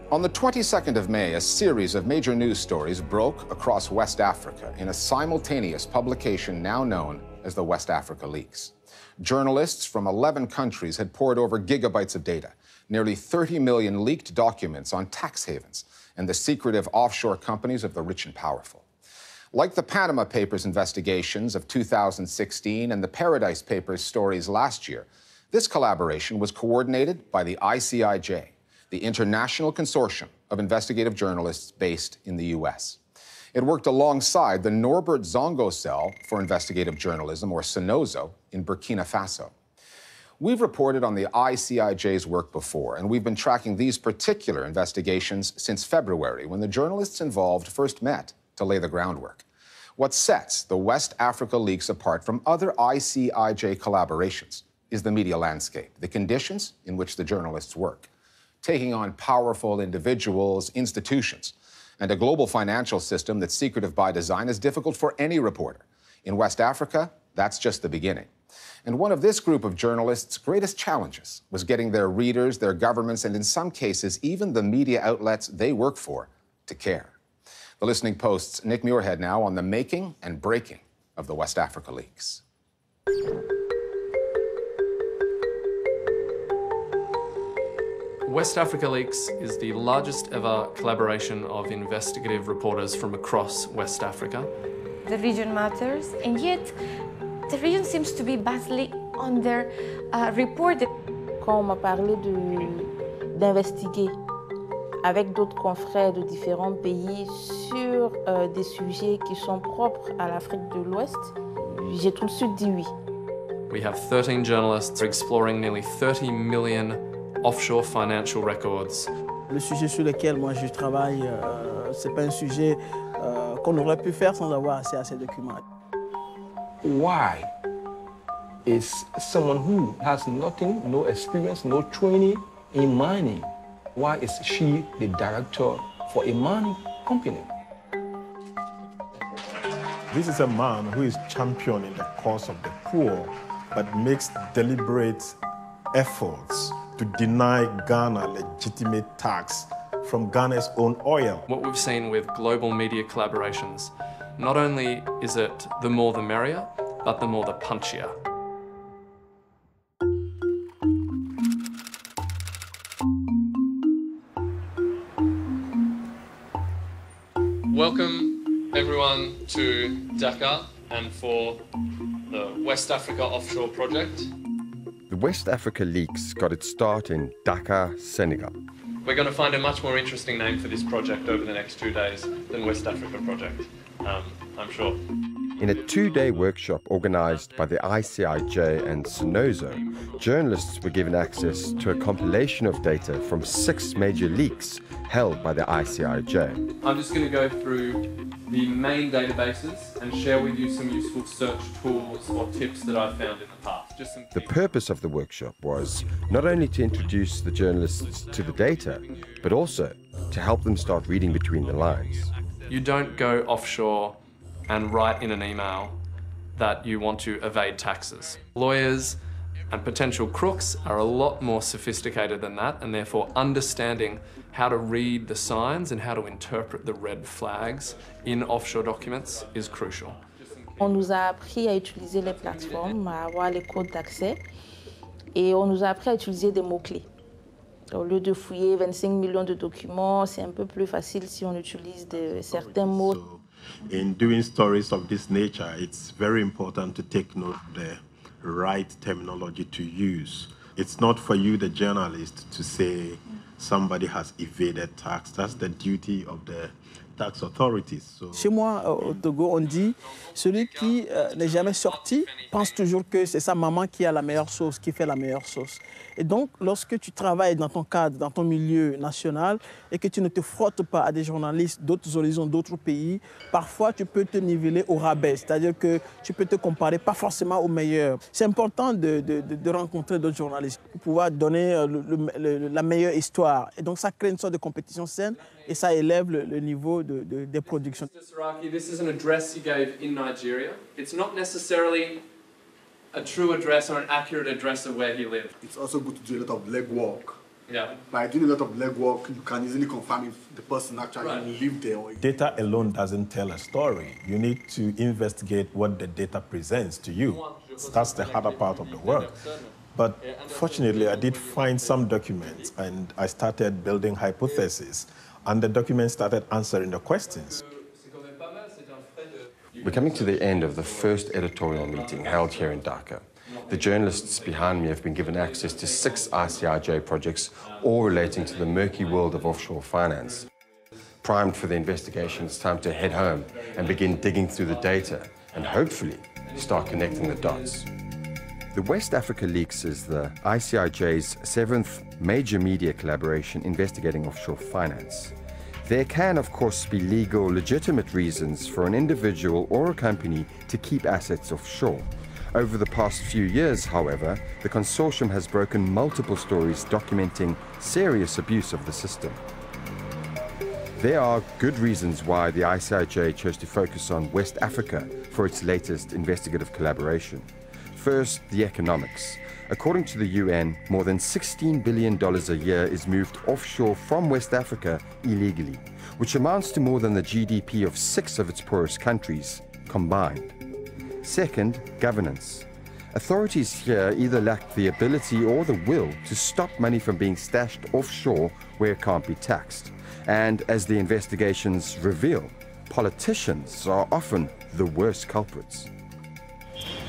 On the 22nd of May, a series of major news stories broke across West Africa in a simultaneous publication now known as the West Africa Leaks. Journalists from 11 countries had poured over gigabytes of data, nearly 30 million leaked documents on tax havens and the secretive offshore companies of the rich and powerful. Like the Panama Papers investigations of 2016 and the Paradise Papers stories last year, this collaboration was coordinated by the ICIJ, the International Consortium of Investigative Journalists based in the US. It worked alongside the Norbert Zongo Cell for Investigative Journalism, or CENOZO, in Burkina Faso. We've reported on the ICIJ's work before, and we've been tracking these particular investigations since February, when the journalists involved first met to lay the groundwork. What sets the West Africa Leaks apart from other ICIJ collaborations is the media landscape, the conditions in which the journalists work. Taking on powerful individuals, institutions, and a global financial system that's secretive by design is difficult for any reporter. In West Africa, that's just the beginning. And one of this group of journalists' greatest challenges was getting their readers, their governments, and in some cases, even the media outlets they work for, to care. The Listening Post's Nick Muirhead now on the making and breaking of the West Africa Leaks. West Africa Leaks is the largest ever collaboration of investigative reporters from across West Africa. The region matters, and yet the region seems to be badly underreported. Quand on m'a parlé d'investiguer avec d'autres confrères de différents pays sur des sujets qui sont propres à l'Afrique de l'Ouest, j'ai tout de suite dit oui. We have 13 journalists exploring nearly 30 million offshore financial records. Le sujet sur lequel moi je travaille, c'est pas un sujet qu'on aurait pu faire sans avoir accès à ces documents. Why is someone who has nothing, no experience, no training in mining, why is she the director for a mining company? This is a man who is championing the cause of the poor, but makes deliberate efforts to deny Ghana legitimate tax from Ghana's own oil. What we've seen with global media collaborations, not only is it the more the merrier, but the more the punchier. Welcome everyone to Dakar and for the West Africa Offshore Project. The West Africa Leaks got its start in Dakar, Senegal. We're going to find a much more interesting name for this project over the next 2 days than West Africa Project, I'm sure. In a 2-day workshop organized by the ICIJ and CENOZO, journalists were given access to a compilation of data from 6 major leaks held by the ICIJ. I'm just going to go through the main databases and share with you some useful search tools or tips that I've found in the past. The purpose of the workshop was not only to introduce the journalists to the data, but also to help them start reading between the lines. You don't go offshore and write in an email that you want to evade taxes. Lawyers and potential crooks are a lot more sophisticated than that, and therefore understanding how to read the signs and how to interpret the red flags in offshore documents is crucial. On nous a appris à utiliser les plateformes, à avoir les codes d'accès, et on nous a appris à utiliser des mots-clés. Au lieu de fouiller 25 millions de documents, c'est un peu plus facile si on utilise certains mots. So, in doing stories of this nature, it's very important to take note of the right terminology to use. It's not for you, the journalist, to say somebody has evaded tax. That's the duty of the tax authorities. So. Chez moi, au Togo, on dit celui qui n'est jamais sorti pense toujours que c'est sa maman qui a la meilleure sauce, qui fait la meilleure sauce. Et donc, lorsque tu travailles dans ton cadre, dans ton milieu national, et que tu ne te frottes pas à des journalistes d'autres horizons, d'autres pays, parfois tu peux te niveler au rabais, c'est-à-dire que tu peux te comparer pas forcément aux meilleurs. C'est important de rencontrer d'autres journalistes pour pouvoir donner la meilleure histoire. Et donc, ça crée une sorte de compétition saine et ça élève le niveau des productions. This is an address he gave in Nigeria. It's not necessarily a true address or an accurate address of where he lived. It's also good to do a lot of legwork Yeah. By doing a lot of legwork, you can easily confirm if the person actually lived there. Or... Data alone doesn't tell a story. You need to investigate what the data presents to you. That's the harder part of the work. But fortunately, I did find some documents, and I started building hypotheses, and the documents started answering the questions. We're coming to the end of the first editorial meeting held here in Dakar. The journalists behind me have been given access to 6 ICIJ projects, all relating to the murky world of offshore finance. Primed for the investigation, it's time to head home and begin digging through the data and hopefully start connecting the dots. The West Africa Leaks is the ICIJ's 7th major media collaboration investigating offshore finance. There can, of course, be legal, legitimate reasons for an individual or a company to keep assets offshore. Over the past few years, however, the Consortium has broken multiple stories documenting serious abuse of the system. There are good reasons why the ICIJ chose to focus on West Africa for its latest investigative collaboration. First, the economics. According to the UN, more than $16 billion a year is moved offshore from West Africa illegally, which amounts to more than the GDP of 6 of its poorest countries combined. Second, governance. Authorities here either lack the ability or the will to stop money from being stashed offshore where it can't be taxed. And as the investigations reveal, politicians are often the worst culprits.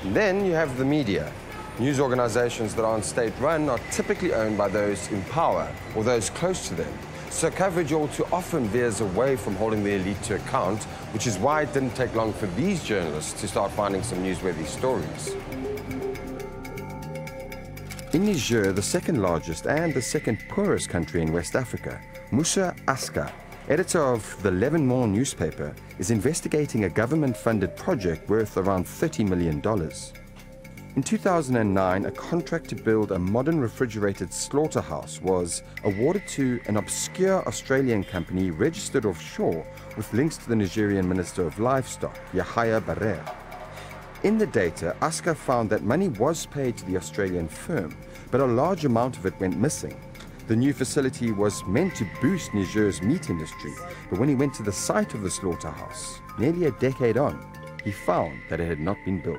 And then you have the media. News organizations that aren't state-run are typically owned by those in power or those close to them. So coverage all too often veers away from holding the elite to account, which is why it didn't take long for these journalists to start finding some newsworthy stories. In Niger, the second largest and the second poorest country in West Africa, Musa Aska, editor of the L'Evénement newspaper, is investigating a government-funded project worth around $30 million. In 2009, a contract to build a modern refrigerated slaughterhouse was awarded to an obscure Australian company registered offshore with links to the Nigerian Minister of Livestock, Yahya Barrer. In the data, Aska found that money was paid to the Australian firm, but a large amount of it went missing. The new facility was meant to boost Niger's meat industry, but when he went to the site of the slaughterhouse, nearly a decade on, he found that it had not been built.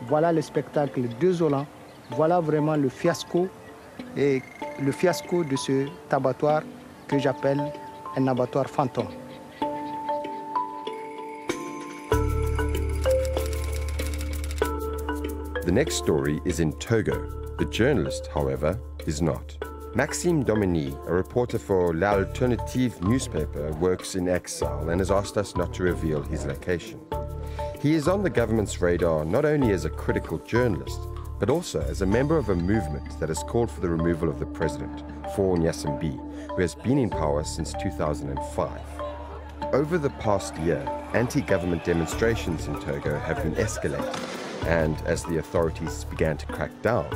Voilà le spectacle désolant, voilà vraiment le fiasco de ce abattoir que j'appelle un abattoir fantôme. The next story is in Togo. The journalist, however, is not. Maxime Dominy, a reporter for L'Alternative newspaper, works in exile and has asked us not to reveal his location. He is on the government's radar not only as a critical journalist, but also as a member of a movement that has called for the removal of the president, Faure Gnassingbé, who has been in power since 2005. Over the past year, anti-government demonstrations in Togo have been escalating, and as the authorities began to crack down,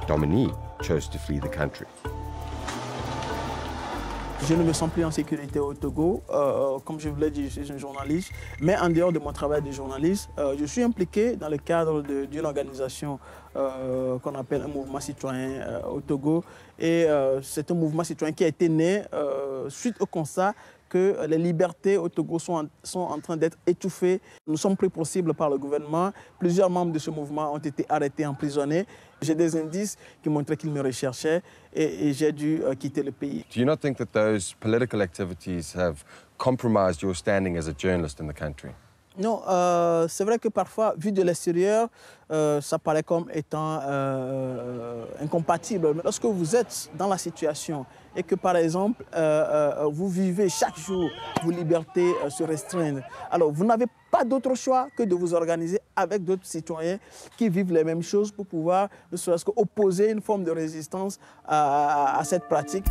Dominy chose to flee the country. Je ne me sens plus en sécurité au Togo. Comme je vous l'ai dit, je suis un journaliste. Mais en dehors de mon travail de journaliste, je suis impliqué dans le cadre d'une organisation qu'on appelle un mouvement citoyen au Togo. Et c'est un mouvement citoyen qui a été né suite au constat que les libertés au Togo sont en train d'être étouffées. Nous sommes pris pour cible par le gouvernement. Plusieurs membres de ce mouvement ont été arrêtés, emprisonnés. J'ai des indices qui montraient qu'ils me recherchaient et j'ai dû quitter le pays. Do you not think that those political activities have compromised your standing as a journalist in the country? Non, c'est vrai que parfois, vu de l'extérieur, ça paraît comme étant incompatible. Lorsque vous êtes dans la situation et que, par exemple, vous vivez chaque jour, vos libertés se restreignent, alors vous n'avez pas d'autre choix que de vous organiser avec d'autres citoyens qui vivent les mêmes choses pour pouvoir, ne serait-ce qu'opposer une forme de résistance à cette pratique.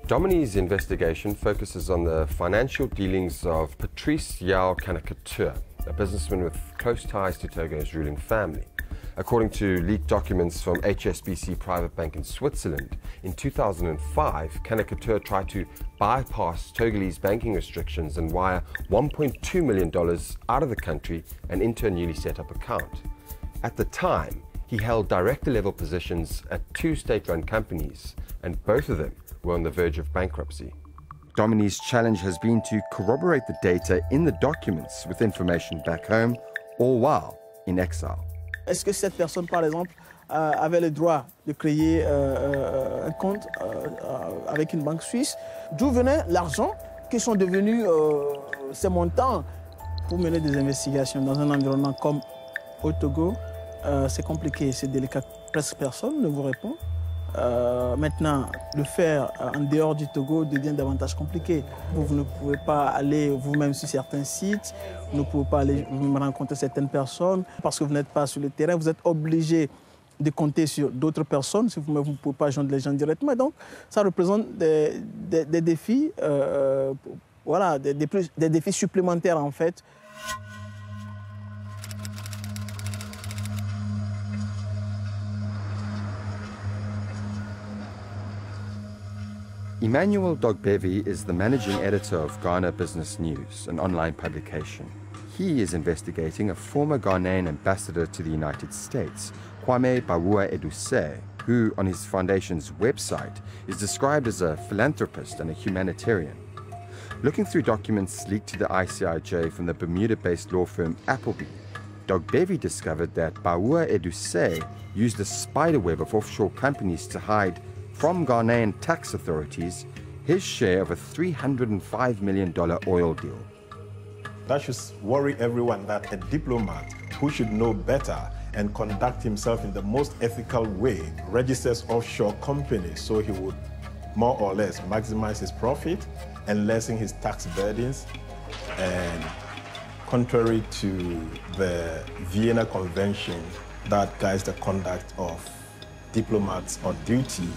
Dominy's investigation focuses on the financial dealings of Patrice Yao Kanakatua, a businessman with close ties to Togo's ruling family. According to leaked documents from HSBC Private Bank in Switzerland, in 2005, Kanakatua tried to bypass Togolese banking restrictions and wire $1.2 million out of the country and into a newly set up account. At the time, He held director-level positions at 2 state-run companies, and both of them were on the verge of bankruptcy. Domini's challenge has been to corroborate the data in the documents with information back home, all while in exile. Est-ce que cette personne, par exemple, avait le droit de créer un compte avec une banque suisse? D'où venait l'argent qui sont devenus ces montants pour mener des investigations dans un environnement comme au Togo? C'est compliqué, c'est délicat. Presque personne ne vous répond. Maintenant, le faire en dehors du Togo devient davantage compliqué. Vous ne pouvez pas aller vous-même sur certains sites, vous ne pouvez pas aller vous-même rencontrer certaines personnes parce que vous n'êtes pas sur le terrain. Vous êtes obligé de compter sur d'autres personnes si vous-même vous ne pouvez pas joindre les gens directement. Donc, ça représente des défis, voilà, des défis supplémentaires en fait. Emmanuel Dogbevi is the managing editor of Ghana Business News, an online publication. He is investigating a former Ghanaian ambassador to the United States, Kwame Bawuah-Edusei, who on his foundation's website is described as a philanthropist and a humanitarian. Looking through documents leaked to the ICIJ from the Bermuda-based law firm Appleby, Dogbevi discovered that Bawuah-Edusei used a spiderweb of offshore companies to hide from Ghanaian tax authorities his share of a $305 million oil deal. That should worry everyone that a diplomat who should know better and conduct himself in the most ethical way registers offshore companies so he would more or less maximize his profit and lessen his tax burdens. And contrary to the Vienna Convention that guides the conduct of diplomats on duty,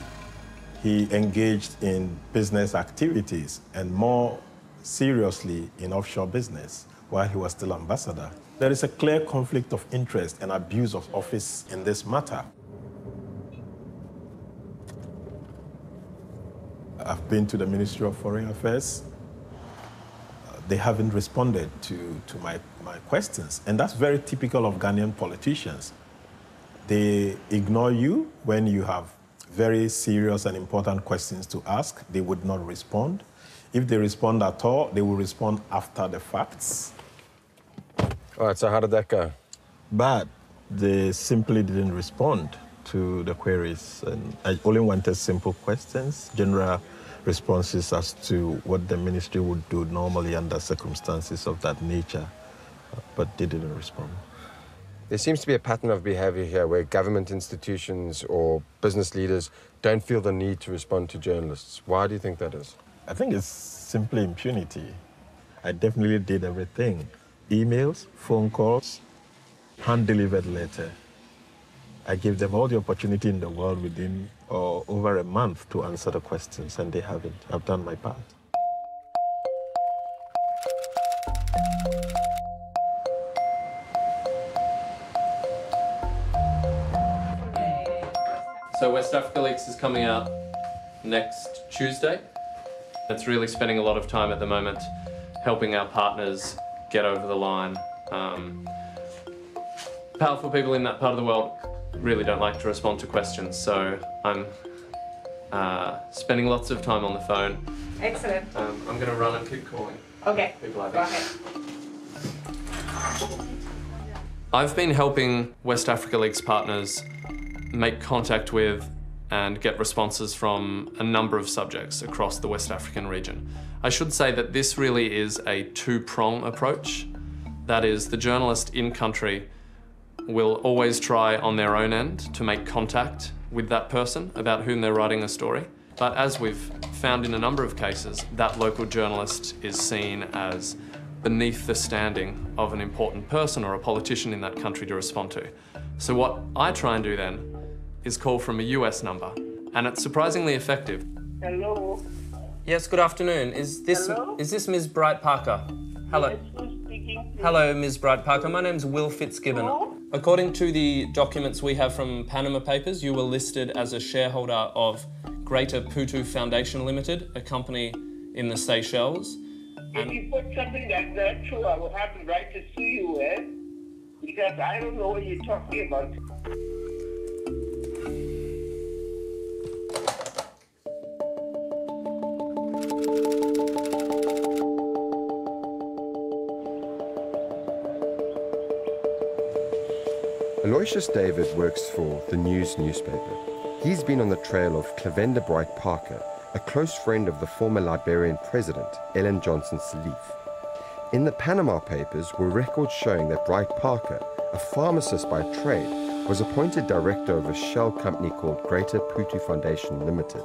he engaged in business activities and more seriously in offshore business while he was still ambassador. There is a clear conflict of interest and abuse of office in this matter. I've been to the Ministry of Foreign Affairs. They haven't responded to my questions, and that's very typical of Ghanaian politicians. They ignore you when you have very serious and important questions to ask. They would not respond. If they respond at all, they will respond after the facts. All right, so how did that go? But they simply didn't respond to the queries. And I only wanted simple questions, general responses as to what the ministry would do normally under circumstances of that nature, but they didn't respond. There seems to be a pattern of behavior here where government institutions or business leaders don't feel the need to respond to journalists. Why do you think that is? I think it's simply impunity. I definitely did everything. Emails, phone calls, hand-delivered letter. I gave them all the opportunity in the world within over a month to answer the questions, and they haven't. I've done my part. So West Africa Leaks is coming out next Tuesday. It's really spending a lot of time at the moment helping our partners get over the line. Powerful people in that part of the world really don't like to respond to questions, so I'm spending lots of time on the phone. Excellent. I'm going to run and keep calling. Okay, people, go ahead. I've been helping West Africa Leaks partners make contact with and get responses from a number of subjects across the West African region. I should say that this really is a two-prong approach. That is, the journalist in country will always try on their own end to make contact with that person about whom they're writing a story. But as we've found in a number of cases, that local journalist is seen as beneath the standing of an important person or a politician in that country to respond to. So what I try and do then is call from a US number, and it's surprisingly effective. Hello? Yes, good afternoon. Is this Ms. Bright Parker? Hello. Yes, who's speaking? Hello, Ms. Bright Parker. My name's Will Fitzgibbon. Hello? According to the documents we have from Panama Papers, you were listed as a shareholder of Greater Putu Foundation Limited, a company in the Seychelles. If you put something that's not true, I will have the right to sue you, because I don't know what you're talking about. Aloysius David works for the News newspaper. He's been on the trail of Clavenda Bright Parker, a close friend of the former Liberian president, Ellen Johnson Sirleaf. In the Panama Papers were records showing that Bright Parker, a pharmacist by trade, was appointed director of a shell company called Greater Putu Foundation Limited.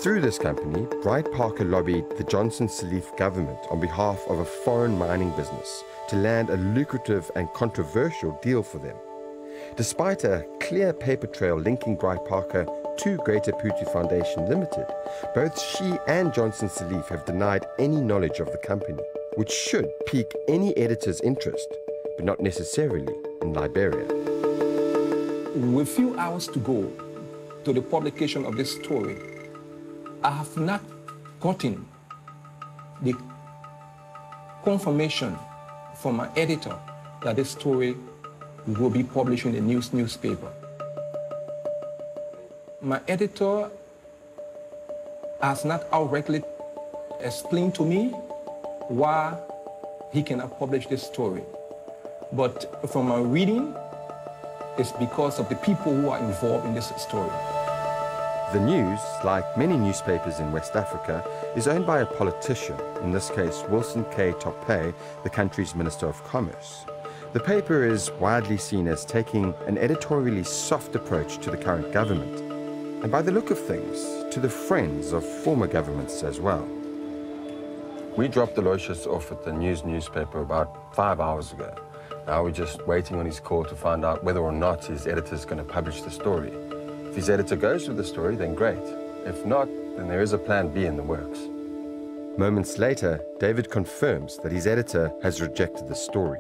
Through this company, Bright Parker lobbied the Johnson Sirleaf government on behalf of a foreign mining business to land a lucrative and controversial deal for them. Despite a clear paper trail linking Bright Parker to Greater Putu Foundation Limited, both she and Johnson Sirleaf have denied any knowledge of the company, which should pique any editor's interest, but not necessarily in Liberia. With few hours to go to the publication of this story, I have not gotten the confirmation from my editor that this story will be published in the News newspaper. My editor has not outrightly explained to me why he cannot publish this story. But from my reading, it's because of the people who are involved in this story. The News, like many newspapers in West Africa, is owned by a politician, in this case Wilson K. Tope, the country's Minister of Commerce. The paper is widely seen as taking an editorially soft approach to the current government, and by the look of things, to the friends of former governments as well. We dropped Aloysius off at the News newspaper about 5 hours ago. Now we're just waiting on his call to find out whether or not his editor's going to publish the story. If his editor goes with the story, then great. If not, then there is a plan B in the works. Moments later, David confirms that his editor has rejected the story,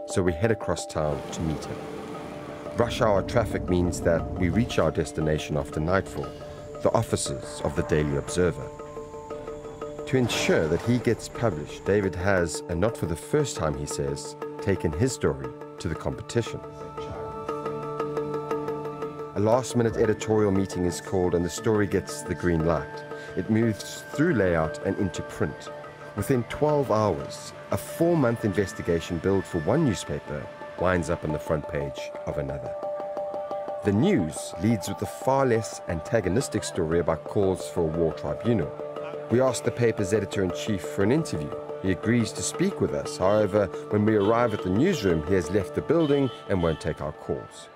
so we head across town to meet him. Rush hour traffic means that we reach our destination after nightfall, the offices of the Daily Observer. To ensure that he gets published, David has, and not for the first time he says, taken his story to the competition. A last-minute editorial meeting is called and the story gets the green light. It moves through layout and into print. Within 12 hours, a 4-month investigation billed for one newspaper winds up on the front page of another. The News leads with a far less antagonistic story about calls for a war tribunal. We ask the paper's editor-in-chief for an interview. He agrees to speak with us. However, when we arrive at the newsroom, he has left the building and won't take our calls.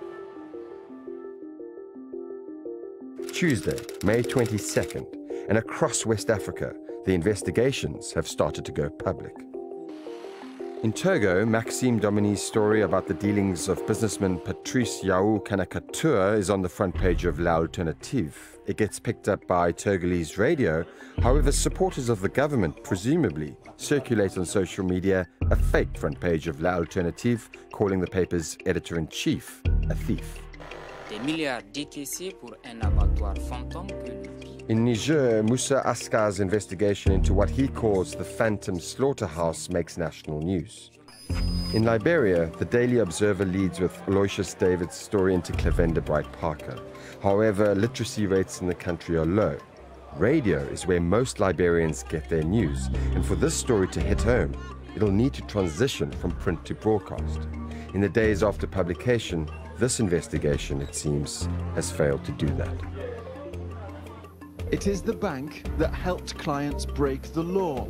Tuesday, May 22nd, and across West Africa, the investigations have started to go public. In Togo, Maxime Domini's story about the dealings of businessman Patrice Yaou Kanakatua is on the front page of L'Alternative. It gets picked up by Togolese radio. However, supporters of the government presumably circulate on social media a fake front page of L'Alternative, calling the paper's editor-in-chief a thief. In Niger, Moussa Askar's investigation into what he calls the Phantom Slaughterhouse makes national news. In Liberia, the Daily Observer leads with Aloysius David's story into Clavenda Bright Parker. However, literacy rates in the country are low. Radio is where most Liberians get their news, and for this story to hit home, it'll need to transition from print to broadcast. In the days after publication, this investigation, it seems, has failed to do that. It is the bank that helped clients break the law.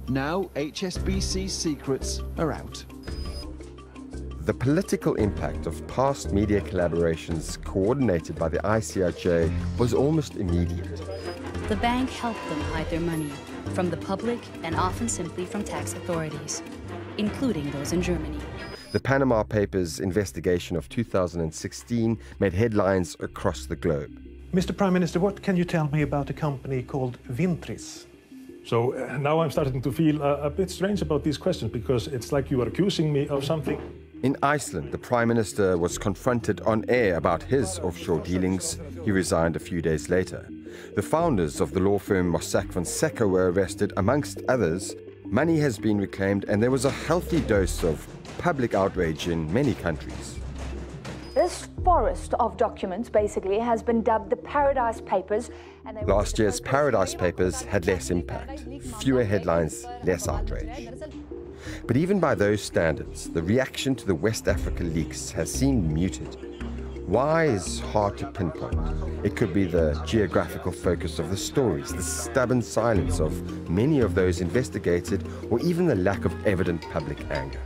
Now HSBC's secrets are out. The political impact of past media collaborations coordinated by the ICIJ was almost immediate. The bank helped them hide their money from the public and often simply from tax authorities, including those in Germany. The Panama Papers investigation of 2016 made headlines across the globe. Mr. Prime Minister, what can you tell me about a company called Vintris? So now I'm starting to feel a bit strange about these questions, because it's like you are accusing me of something. In Iceland, the Prime Minister was confronted on air about his offshore dealings. He resigned a few days later. The founders of the law firm Mossack Fonseca were arrested, amongst others. Money has been reclaimed, and there was a healthy dose of public outrage in many countries. This forest of documents basically has been dubbed the Paradise Papers. And last year's Paradise Papers had less impact, fewer headlines, less outrage. But even by those standards, the reaction to the West Africa leaks has seemed muted. Why is hard to pinpoint. It could be the geographical focus of the stories, the stubborn silence of many of those investigated, or even the lack of evident public anger.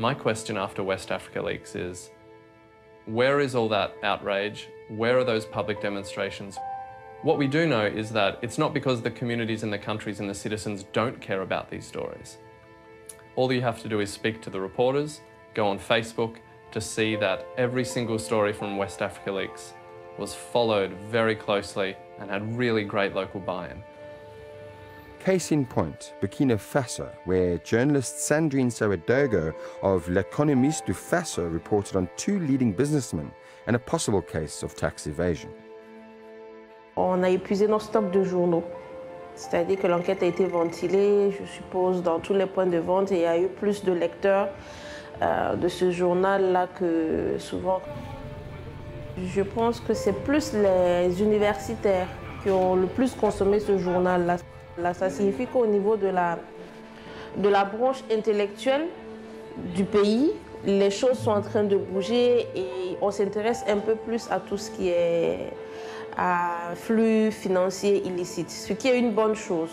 My question after West Africa leaks is, where is all that outrage? Where are those public demonstrations? What we do know is that it's not because the communities and the countries and the citizens don't care about these stories. All you have to do is speak to the reporters, go on Facebook to see that every single story from West Africa leaks was followed very closely and had really great local buy-in. Case in point, Burkina Faso, where journalist Sandrine Ouagadougou of L'Économiste du Faso reported on 2 leading businessmen and a possible case of tax evasion. On a épuisé nos stocks de journaux. C'est-à-dire que l'enquête a été ventilée, je suppose, dans tous les points de vente, et il y a eu plus de lecteurs de ce journal-là que souvent. Je pense que c'est plus les universitaires qui ont le plus consommé ce journal-là. Là, ça signifie qu'au niveau de la branche intellectuelle du pays, les choses sont en train de bouger et on s'intéresse un peu plus à tout ce qui est à flux financiers illicites, ce qui est une bonne chose.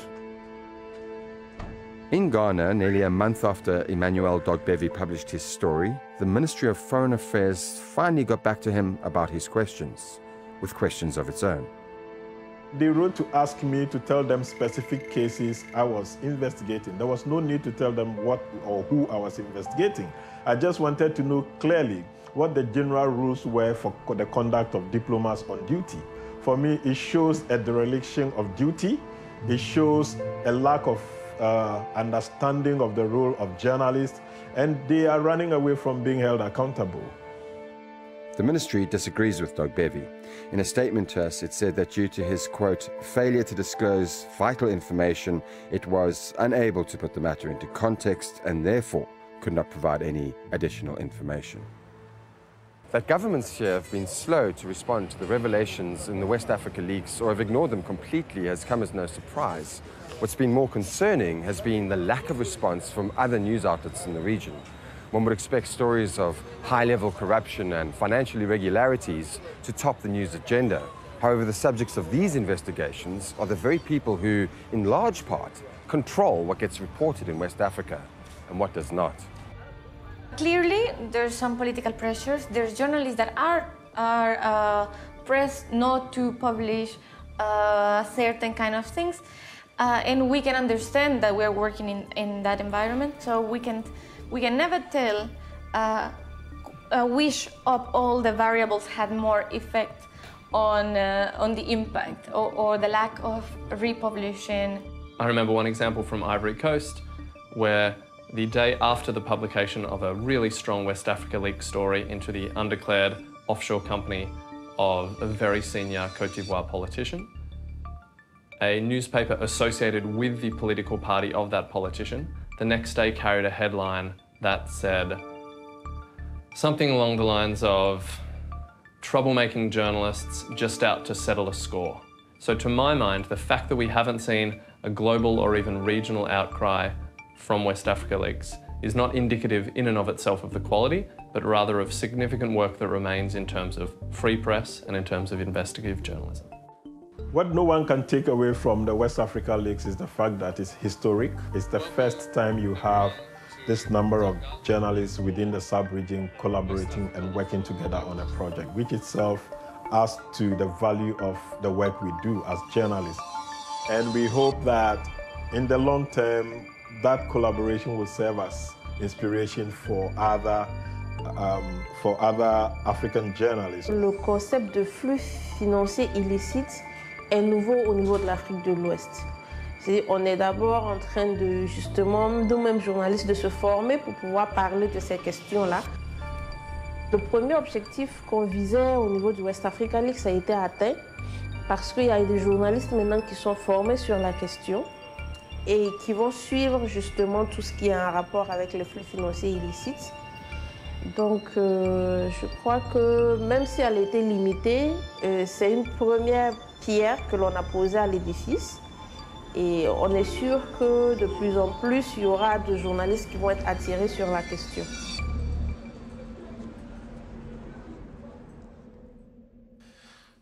In Ghana, nearly a month after Emmanuel Dogbevi published his story, the Ministry of Foreign Affairs finally got back to him about his questions, with questions of its own. They wrote to ask me to tell them specific cases I was investigating. There was no need to tell them what or who I was investigating. I just wanted to know clearly what the general rules were for the conduct of diplomats on duty. For me, it shows a dereliction of duty. It shows a lack of understanding of the role of journalists, and they are running away from being held accountable. The ministry disagrees with Dogbevi. In a statement to us, it said that due to his, quote, failure to disclose vital information, it was unable to put the matter into context and therefore could not provide any additional information. That governments here have been slow to respond to the revelations in the West Africa leaks or have ignored them completely has come as no surprise. What's been more concerning has been the lack of response from other news outlets in the region. One would expect stories of high-level corruption and financial irregularities to top the news agenda. However, the subjects of these investigations are the very people who, in large part, control what gets reported in West Africa and what does not. Clearly, there's some political pressures. There's journalists that are pressed not to publish certain kind of things. And we can understand that we're working in that environment, so we can never tell which of all the variables had more effect on the impact or the lack of republishing. I remember one example from Ivory Coast where the day after the publication of a really strong West Africa leak story into the undeclared offshore company of a very senior Côte d'Ivoire politician, a newspaper associated with the political party of that politician the next day carried a headline that said something along the lines of troublemaking journalists just out to settle a score. So to my mind, the fact that we haven't seen a global or even regional outcry from West Africa leaks is not indicative in and of itself of the quality, but rather of significant work that remains in terms of free press and in terms of investigative journalism. What no one can take away from the West Africa leaks is the fact that it's historic. It's the first time you have this number of journalists within the sub-region collaborating and working together on a project, which itself adds to the value of the work we do as journalists. And we hope that in the long term, that collaboration will serve as inspiration for other African journalists. Le concept de flux financier illicite est nouveau au niveau de l'Afrique de l'Ouest. On est d'abord en train de, justement, nous-mêmes journalistes, de se former pour pouvoir parler de ces questions-là. Le premier objectif qu'on visait au niveau du West Africa League, ça a été atteint parce qu'il y a des journalistes maintenant qui sont formés sur la question et qui vont suivre justement tout ce qui est en rapport avec les flux financiers illicites. Donc, je crois que même si elle était limitée, c'est une première pierre que l'on a posée à l'édifice. Et on est sûr que de plus en plus, il y aura de journalistes qui vont être attirés sur la question.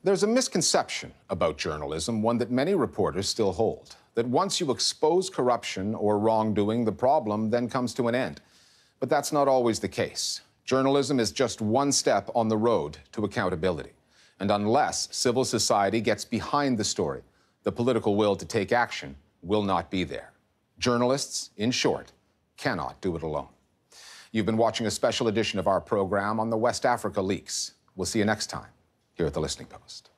There's a misconception about journalism, one that many reporters still hold, that once you expose corruption or wrongdoing, the problem then comes to an end. But that's not always the case. Journalism is just one step on the road to accountability. And unless civil society gets behind the story, the political will to take action will not be there. Journalists, in short, cannot do it alone. You've been watching a special edition of our program on the West Africa leaks. We'll see you next time here at The Listening Post.